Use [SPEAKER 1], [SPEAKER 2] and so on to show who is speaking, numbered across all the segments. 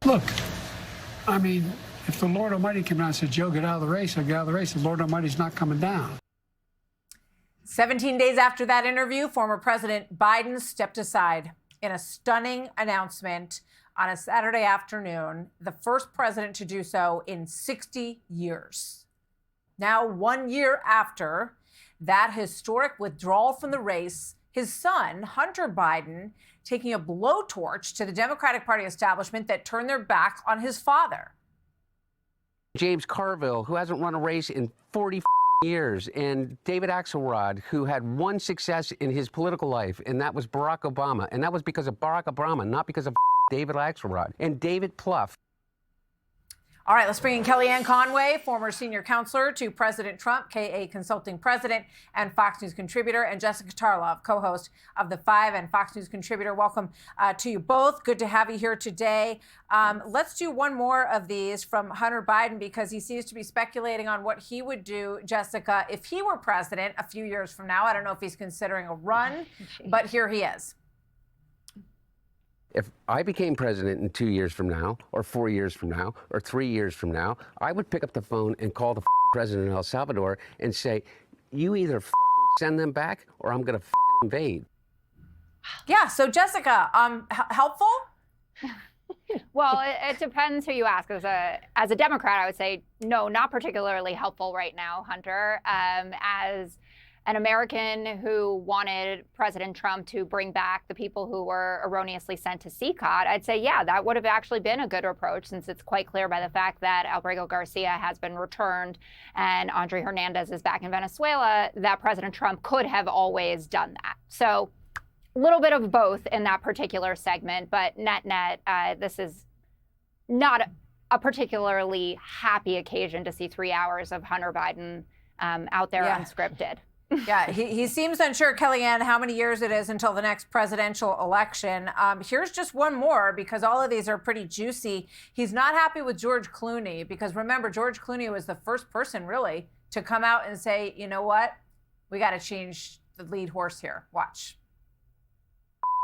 [SPEAKER 1] Look, I mean, if the Lord Almighty came down and said, Joe, get out of the race, I'll get out of the race. The Lord Almighty's not coming down.
[SPEAKER 2] 17 days after that interview, former President Biden stepped aside in a stunning announcement on a Saturday afternoon, the first president to do so in 60 years. Now, 1 year after that historic withdrawal from the race, his son, Hunter Biden, taking a blowtorch to the Democratic Party establishment that turned their back on his father.
[SPEAKER 3] James Carville, who hasn't run a race in 40 years, and David Axelrod, who had one success in his political life, and that was Barack Obama. And that was because of Barack Obama, not because of David Axelrod. And David Plouffe.
[SPEAKER 2] All right, let's bring in Kellyanne Conway, former senior counselor to President Trump, KA Consulting president and Fox News contributor, and Jessica Tarlov, co-host of The Five and Fox News contributor. Welcome to you both. Good to have you here today. Let's do one more of these from Hunter Biden, because he seems to be speculating on what he would do, Jessica, if he were president a few years from now. I don't know if he's considering a run, but here he is.
[SPEAKER 3] If I became president in 2 years from now, or 4 years from now, or 3 years from now, I would pick up the phone and call the president of El Salvador and say, you either send them back or I'm going to invade.
[SPEAKER 2] Yeah. So, Jessica, helpful?
[SPEAKER 4] Well, it depends who you ask. As a Democrat, I would say, no, not particularly helpful right now, Hunter. As an American who wanted President Trump to bring back the people who were erroneously sent to CICOT, I'd say, yeah, that would have actually been a good approach, since it's quite clear by the fact that Albrego Garcia has been returned and Andre Hernandez is back in Venezuela, that President Trump could have always done that. So a little bit of both in that particular segment, but net, this is not a particularly happy occasion to see 3 hours of Hunter Biden out there unscripted.
[SPEAKER 2] Yeah, he seems unsure, Kellyanne, how many years it is until the next presidential election. Here's just one more, because all of these are pretty juicy. He's not happy with George Clooney, because remember, George Clooney was the first person really to come out and say, you know what, we got to change the lead horse here. Watch.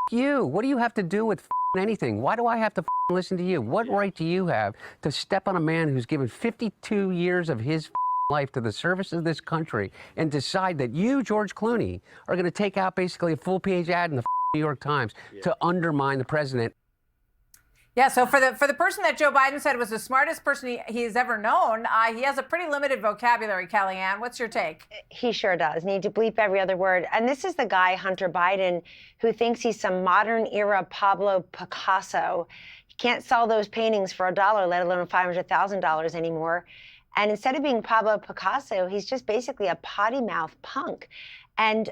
[SPEAKER 3] You, what do you have to do with anything? Why do I have to listen to you? What right do you have to step on a man who's given 52 years of his life to the service of this country and decide that you, George Clooney, are going to take out basically a full-page ad in the New York Times to undermine the president?
[SPEAKER 2] Yeah, so for the person that Joe Biden said was the smartest person he's ever known, he has a pretty limited vocabulary, Kellyanne. What's your take?
[SPEAKER 5] He sure does. Need to bleep every other word. And this is the guy, Hunter Biden, who thinks he's some modern era Pablo Picasso. He can't sell those paintings for $1, let alone $500,000 anymore. And instead of being Pablo Picasso, he's just basically a potty mouth punk. And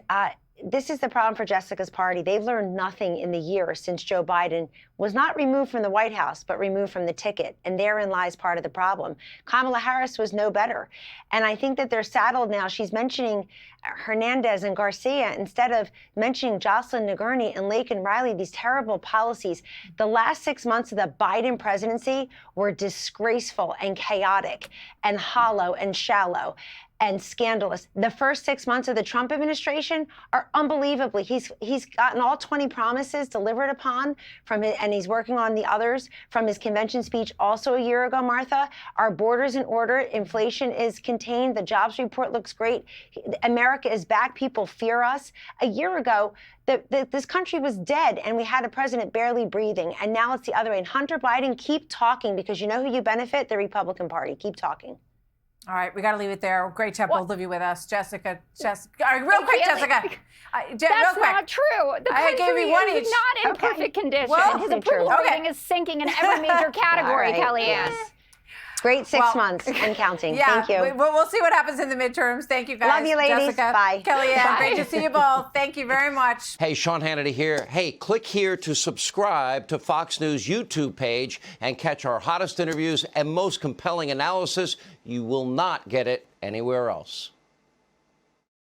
[SPEAKER 5] this is the problem for Jessica's party. They've learned nothing in the year since Joe Biden was not removed from the White House, but removed from the ticket. And therein lies part of the problem. Kamala Harris was no better. And I think that they're saddled now. She's mentioning Hernandez and Garcia instead of mentioning Jocelyn Nagourney and Laken Riley, these terrible policies. The last 6 months of the Biden presidency were disgraceful and chaotic and hollow and shallow and scandalous. The first 6 months of the Trump administration are unbelievably. He's gotten all 20 promises delivered upon from it, and he's working on the others from his convention speech also a year ago, Martha. Our border's in order. Inflation is contained. The jobs report looks great. America is back. People fear us. A year ago, this country was dead, and we had a president barely breathing, and now it's the other way. And Hunter Biden, keep talking, because you know who you benefit? The Republican Party. Keep talking.
[SPEAKER 2] All right, we got to leave it there. Great to have both of you with us. Jessica, real quick, Jessica.
[SPEAKER 4] That's not true. The country is not in perfect condition.
[SPEAKER 2] Well,
[SPEAKER 4] his approval rating is sinking in every major category, Kellyanne.
[SPEAKER 5] Great 6 months and counting.
[SPEAKER 2] Yeah,
[SPEAKER 5] Thank you.
[SPEAKER 2] We'll see what happens in the midterms. Thank you, guys.
[SPEAKER 5] Love you, ladies.
[SPEAKER 2] Jessica,
[SPEAKER 5] Bye.
[SPEAKER 2] Kellyanne,
[SPEAKER 4] Bye.
[SPEAKER 2] great to see you both. Thank you very much.
[SPEAKER 6] Hey, Sean Hannity here. Hey, click here to subscribe to Fox News YouTube page and catch our hottest interviews and most compelling analysis. You will not get it anywhere else.